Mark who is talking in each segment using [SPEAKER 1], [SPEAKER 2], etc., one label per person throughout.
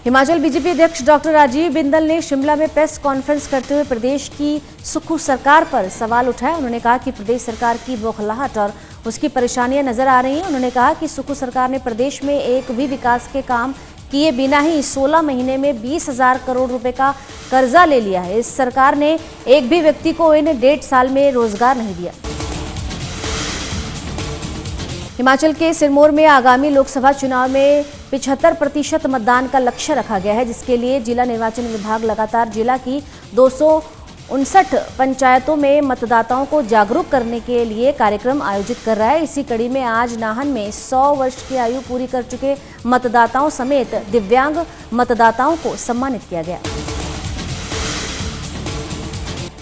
[SPEAKER 1] Himachal BJP अध्यक्ष doctor Rajiv Bindal ने शिमला में प्रेस कॉन्फ्रेंस करते हुए प्रदेश की सुक्खू सरकार पर सवाल उठाए। उन्होंने कहा कि प्रदेश सरकार की बौखलाहट और उसकी परेशानियां नजर आ रही हैं। उन्होंने कहा कि सुक्खू सरकार ने प्रदेश में एक भी विकास के काम किए बिना ही 16 महीने में 20,000 करोड़ रुपए का कर्जा ले लिया है। इस सरकार ने एक भी व्यक्ति को इन 1.5 साल में रोजगार नहीं दिया। हिमाचल के सिरमौर में आगामी लोकसभा चुनाव में 75% मतदान का लक्ष्य रखा गया है, जिसके लिए जिला निर्वाचन विभाग लगातार जिला की 259 पंचायतों में मतदाताओं को जागरूक करने के लिए कार्यक्रम आयोजित कर रहा है। इसी कड़ी में आज नाहन में 100 वर्ष की आयु पूरी कर चुके मतदाताओं समेत दिव्यांग मतदाताओं को सम्मानित किया गया।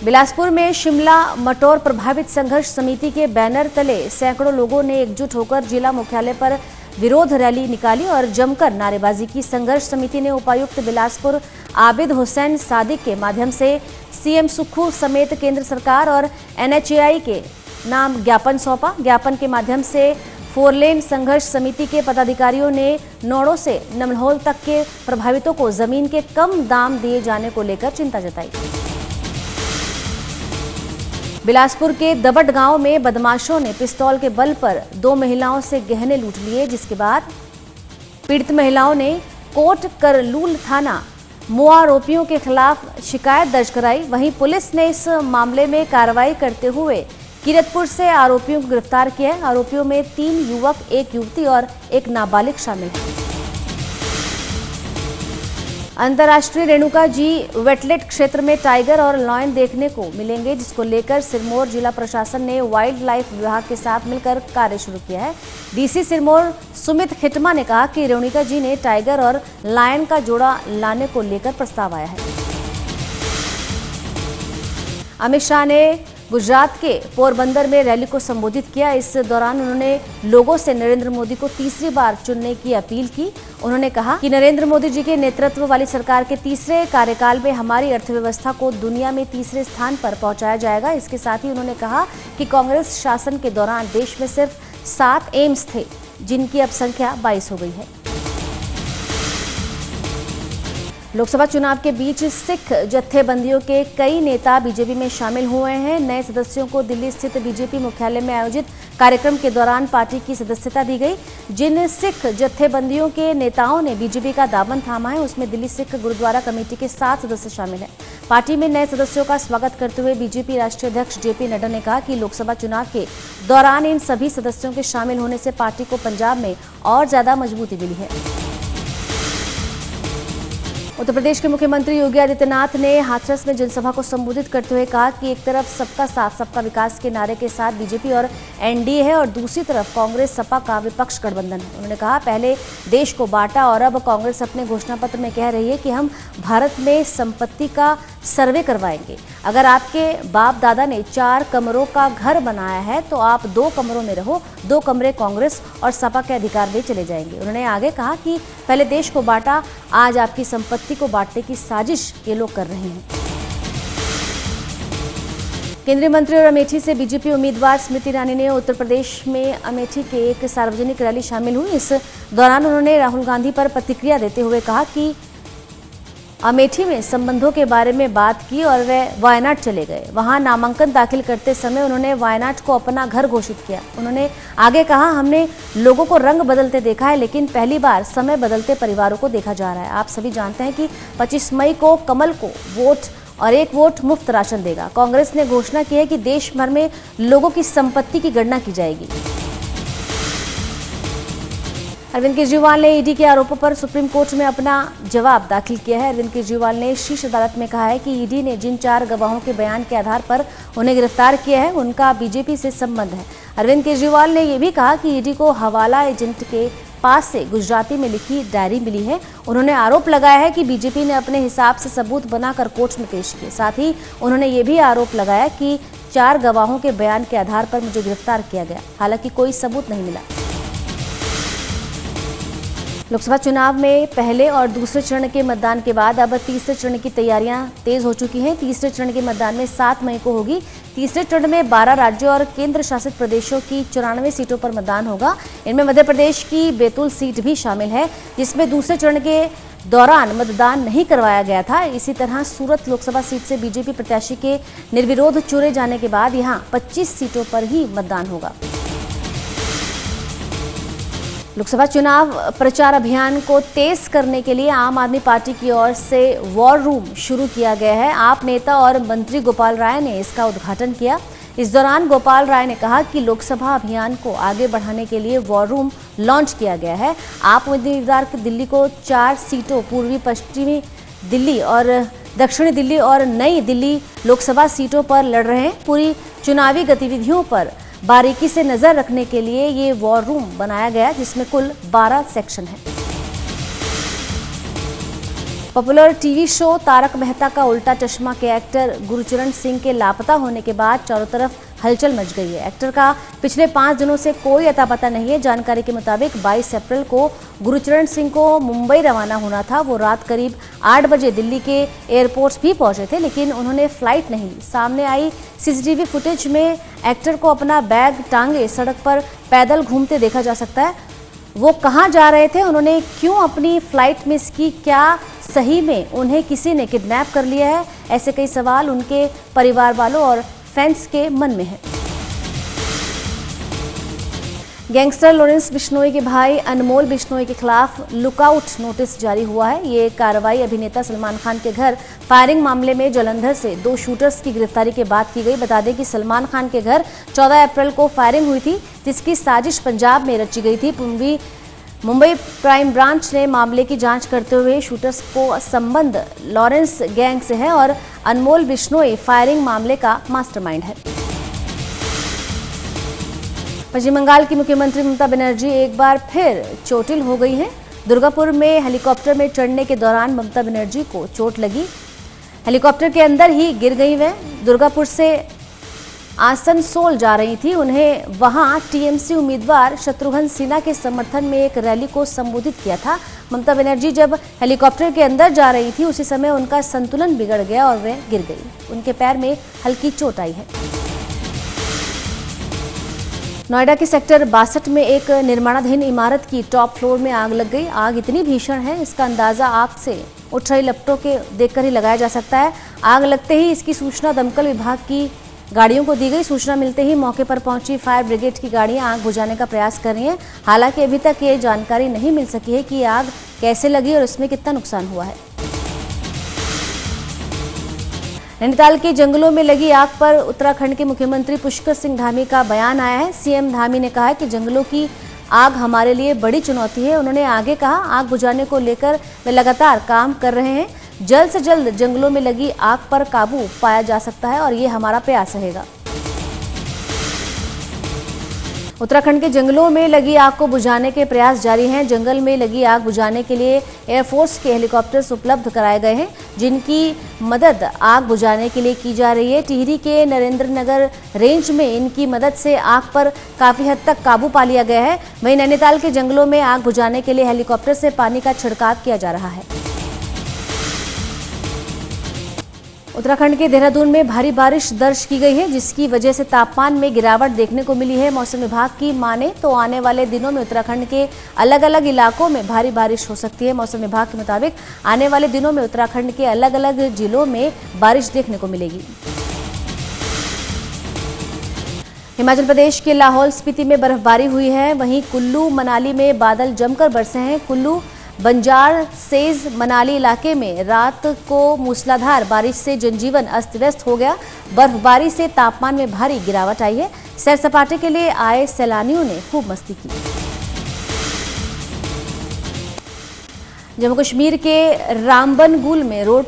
[SPEAKER 1] बिलासपुर में शिमला मटौर प्रभावित संघर्ष समिति के बैनर तले सैकड़ों लोगों ने एकजुट होकर जिला मुख्यालय पर विरोध रैली निकाली और जमकर नारेबाजी की। संघर्ष समिति ने उपायुक्त बिलासपुर आबिद हुसैन सादिक के माध्यम से सीएम सुक्खू समेत केंद्र सरकार और NHAI के नाम ज्ञापन सौंपा। ज्ञापन के माध्यम से 4 लेन संघर्ष समिति के पदाधिकारियों ने नोड़ों से नमलहोल तक के प्रभावितों को जमीन के कम दाम दिए जाने को लेकर चिंता जताई। बिलासपुर के दबट गांव में बदमाशों ने पिस्तौल के बल पर 2 महिलाओं से गहने लूट लिए, जिसके बाद पीड़ित महिलाओं ने कोट करलूल थाना मुआ आरोपियों के खिलाफ शिकायत दर्ज कराई। वहीं पुलिस ने इस मामले में कार्रवाई करते हुए कीरतपुर से आरोपियों को गिरफ्तार किया है। आरोपियों में 3 युवक, 1 युवती और 1 नाबालिग शामिल है। अंतर्राष्ट्रीय रेणुका जी वेटलेट क्षेत्र में टाइगर और लॉयन देखने को मिलेंगे, जिसको लेकर सिरमौर जिला प्रशासन ने वाइल्ड लाइफ विभाग के साथ मिलकर कार्य शुरू किया है। डीसी सिरमौर सुमित खिटमा ने कहा कि रेणुका जी ने टाइगर और लायन का जोड़ा लाने को लेकर प्रस्ताव आया है। अमित शाह ने गुजरात के पोरबंदर में रैली को संबोधित किया। इस दौरान उन्होंने लोगों से नरेंद्र मोदी को तीसरी बार चुनने की अपील की। उन्होंने कहा कि नरेंद्र मोदी जी के नेतृत्व वाली सरकार के तीसरे कार्यकाल में हमारी अर्थव्यवस्था को दुनिया में तीसरे स्थान पर पहुंचाया जाएगा। इसके साथ ही उन्होंने कहा कि कांग्रेस शासन के दौरान देश में सिर्फ 7 एम्स थे, जिनकी अब संख्या 22 हो गई है। लोकसभा चुनाव के बीच सिख जत्थेबंदियों के कई नेता बीजेपी में शामिल हुए हैं। नए सदस्यों को दिल्ली स्थित बीजेपी मुख्यालय में आयोजित कार्यक्रम के दौरान पार्टी की सदस्यता दी गई। जिन सिख जत्थेबंदियों के नेताओं ने बीजेपी का दामन थामा है, उसमें दिल्ली सिख गुरुद्वारा कमेटी के 7 सदस्य शामिल हैं। पार्टी में नए सदस्यों का स्वागत करते हुए बीजेपी राष्ट्रीय अध्यक्ष JP नड्डा ने कहा कि लोकसभा चुनाव के दौरान इन सभी सदस्यों के शामिल होने से पार्टी को पंजाब में और ज्यादा मजबूती मिली है। उत्तर प्रदेश के मुख्यमंत्री योगी आदित्यनाथ ने हाथरस में जनसभा को संबोधित करते हुए कहा कि एक तरफ सबका साथ सबका विकास के नारे के साथ बीजेपी और NDA है और दूसरी तरफ कांग्रेस सपा का विपक्ष गठबंधन है। उन्होंने कहा, पहले देश को बांटा और अब कांग्रेस अपने घोषणा पत्र में कह रही है कि हम भारत में संपत्ति का सर्वे करवाएंगे। अगर आपके बाप दादा ने 4 कमरों का घर बनाया है तो आप 2 कमरों में रहो, 2 कमरे कांग्रेस और सपा के अधिकार में चले जाएंगे। उन्होंने आगे कहा कि पहले देश को बांटा, आज आपकी संपत्ति को बांटने की साजिश ये लोग कर रहे हैं। केंद्रीय मंत्री और अमेठी से बीजेपी उम्मीदवार स्मृति ईरानी ने उत्तर प्रदेश में अमेठी के एक सार्वजनिक रैली शामिल हुई। इस दौरान उन्होंने राहुल गांधी पर प्रतिक्रिया देते हुए कहा कि अमेठी में संबंधों के बारे में बात की और वे वायनाड चले गए। वहां नामांकन दाखिल करते समय उन्होंने वायनाड को अपना घर घोषित किया। उन्होंने आगे कहा, हमने लोगों को रंग बदलते देखा है, लेकिन पहली बार समय बदलते परिवारों को देखा जा रहा है। आप सभी जानते हैं कि 25 मई को कमल को वोट और 1 वोट मुफ्त राशन देगा। कांग्रेस ने घोषणा की है कि देश भर में लोगों की संपत्ति की गणना की जाएगी। अरविंद केजरीवाल ने ईडी के आरोपों पर सुप्रीम कोर्ट में अपना जवाब दाखिल किया है। अरविंद केजरीवाल ने शीर्ष अदालत में कहा है कि ईडी ने जिन 4 गवाहों के बयान के आधार पर उन्हें गिरफ्तार किया है, उनका बीजेपी से संबंध है। अरविंद केजरीवाल ने यह भी कहा कि ईडी को हवाला एजेंट के पास से गुजराती में लिखी डायरी मिली है। उन्होंने आरोप लगाया है कि बीजेपी ने अपने हिसाब से सबूत बनाकर कोर्ट में पेश किए। साथ ही उन्होंने ये भी आरोप लगाया कि 4 गवाहों के बयान के आधार पर मुझे गिरफ्तार किया गया, हालांकि कोई सबूत नहीं मिला। लोकसभा चुनाव में पहले और दूसरे चरण के मतदान के बाद अब तीसरे चरण की तैयारियां तेज हो चुकी हैं। तीसरे चरण के मतदान में 7 मई को होगी। तीसरे चरण में 12 राज्यों और केंद्र शासित प्रदेशों की 94 सीटों पर मतदान होगा। इनमें मध्य प्रदेश की बैतूल सीट भी शामिल है, जिसमें दूसरे चरण के दौरान मतदान नहीं करवाया गया था। इसी तरह सूरत लोकसभा सीट से बीजेपी प्रत्याशी के निर्विरोध चुने जाने के बाद यहां 25 सीटों पर ही मतदान होगा। लोकसभा चुनाव प्रचार अभियान को तेज करने के लिए आम आदमी पार्टी की ओर से वॉर रूम शुरू किया गया है। आप नेता और मंत्री गोपाल राय ने इसका उद्घाटन किया। इस दौरान गोपाल राय ने कहा कि लोकसभा अभियान को आगे बढ़ाने के लिए वॉर रूम लॉन्च किया गया है। आप उम्मीदवार दिल्ली को 4 सीटों पूर्वी पश्चिमी दिल्ली और दक्षिणी दिल्ली और नई दिल्ली लोकसभा सीटों पर लड़ रहे हैं। पूरी चुनावी गतिविधियों पर बारीकी से नजर रखने के लिए ये वॉर रूम बनाया गया, जिसमें कुल 12 सेक्शन हैं। Popular TV show Taarak Mehta Ka Ooltah चश्मा के एक्टर गुरचरण सिंह के लापता होने के बाद चारों तरफ हलचल मच गई है। एक्टर का पिछले 5 दिनों से कोई अता पता नहीं है। जानकारी के मुताबिक 22 अप्रैल को गुरचरण सिंह को मुंबई रवाना होना था। वो रात करीब 8 बजे दिल्ली के एयरपोर्ट भी पहुंचे थे, लेकिन उन्होंने फ्लाइट नहीं ली। सामने आई सीसीटीवी फुटेज में एक्टर को अपना बैग टांगे सड़क पर पैदल घूमते देखा जा सकता है। वो कहां जा रहे थे, उन्होंने क्यों अपनी फ्लाइट मिस की, क्या सही में उन्हें किसी ने किडनैप कर लिया है? ऐसे कई सवाल उनके परिवार वालों और फैंस के मन में है। गैंगस्टर लॉरेंस बिश्नोई के भाई अनमोल बिश्नोई के खिलाफ लुकआउट नोटिस जारी हुआ है। ये कार्रवाई अभिनेता सलमान खान के घर फायरिंग मामले में जालंधर से 2 शूटर्स की गिरफ्तारी के बाद की गई। बता दें कि सलमान खान के घर 14 अप्रैल को फायरिंग हुई थी, जिसकी साजिश पंजाब में रची गई थी। मुंबई क्राइम ब्रांच ने मामले की जांच करते हुए शूटर्स को संबंध लॉरेंस गैंग से है और अनमोल बिश्नोई फायरिंग मामले का मास्टरमाइंड है। पश्चिम बंगाल की मुख्यमंत्री ममता बनर्जी एक बार फिर चोटिल हो गई हैं। दुर्गापुर में हेलीकॉप्टर में चढ़ने के दौरान ममता बनर्जी को चोट लगी। हेलीकॉप्टर के अंदर ही गिर गई वे। दुर्गापुर से आसनसोल जा रही थी। उन्हें वहां टीएमसी उम्मीदवार शत्रुघ्न सिन्हा के समर्थन में एक रैली को संबोधित किया था। ममता बनर्जी जब हेलीकॉप्टर के अंदर जा रही थी, उसी समय उनका संतुलन बिगड़ गया और वे गिर गई। उनके पैर में हल्की चोट आई है। नोएडा के सेक्टर 62 में एक निर्माणाधीन इमारत की टॉप फ्लोर में आग लग गई। आग इतनी भीषण है, इसका अंदाजा आग से उठ रही लपटों के देखकर ही लगाया जा सकता है। आग लगते ही इसकी सूचना दमकल विभाग की गाड़ियों को दी गई। सूचना मिलते ही मौके पर पहुंची फायर ब्रिगेड की गाड़ियां आग बुझाने का प्रयास कर रही हैं। हालांकि अभी तक ये जानकारी नहीं मिल सकी है कि आग कैसे लगी और इसमें कितना नुकसान हुआ है। नैनीताल के जंगलों में लगी आग पर उत्तराखंड के मुख्यमंत्री पुष्कर सिंह धामी का बयान आया है। सीएम धामी ने कहा है कि जंगलों की आग हमारे लिए बड़ी चुनौती है। उन्होंने आगे कहा, आग बुझाने को लेकर वे लगातार काम कर रहे हैं। जल्द से जल्द जंगलों में लगी आग पर काबू पाया जा सकता है और ये हमारा प्रयास रहेगा। उत्तराखंड के जंगलों में लगी आग को बुझाने के प्रयास जारी हैं। जंगल में लगी आग बुझाने के लिए एयरफोर्स के हेलीकॉप्टर्स उपलब्ध कराए गए हैं, जिनकी मदद आग बुझाने के लिए की जा रही है। टिहरी के नरेंद्र नगर रेंज में इनकी मदद से आग पर काफी हद तक काबू पा लिया गया है। वहीं नैनीताल के जंगलों में आग बुझाने के लिए हेलीकॉप्टर से पानी का छिड़काव किया जा रहा है। उत्तराखंड के देहरादून में भारी बारिश दर्ज की गई है, जिसकी वजह से तापमान में गिरावट देखने को मिली है। मौसम विभाग की माने तो आने वाले दिनों में उत्तराखंड के अलग अलग इलाकों में भारी बारिश हो सकती है। मौसम विभाग के मुताबिक आने वाले दिनों में उत्तराखंड के अलग अलग जिलों में बारिश देखने को मिलेगी। हिमाचल प्रदेश के लाहौल स्पीति में बर्फबारी हुई है। वहीं कुल्लू मनाली में बादल जमकर बरसे हैं। कुल्लू बंजार सेज मनाली इलाके में रात को मूसलाधार बारिश से जनजीवन अस्त व्यस्त हो गया। बर्फबारी से तापमान में भारी गिरावट आई है। सैर सपाटे के लिए आए सैलानियों ने खूब मस्ती की। जम्मू कश्मीर के रामबनगुल में रोड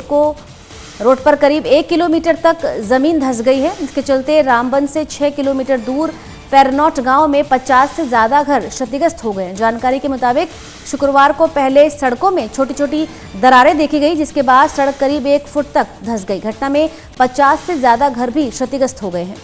[SPEAKER 1] पर करीब 1 किलोमीटर तक जमीन धंस गई है। इसके चलते रामबन से 6 किलोमीटर दूर पैरनॉट गांव में 50 से ज्यादा घर क्षतिग्रस्त हो गए। जानकारी के मुताबिक शुक्रवार को पहले सड़कों में छोटी छोटी दरारें देखी गई, जिसके बाद सड़क करीब 1 फुट तक धंस गई। घटना में 50 से ज्यादा घर भी क्षतिग्रस्त हो गए हैं।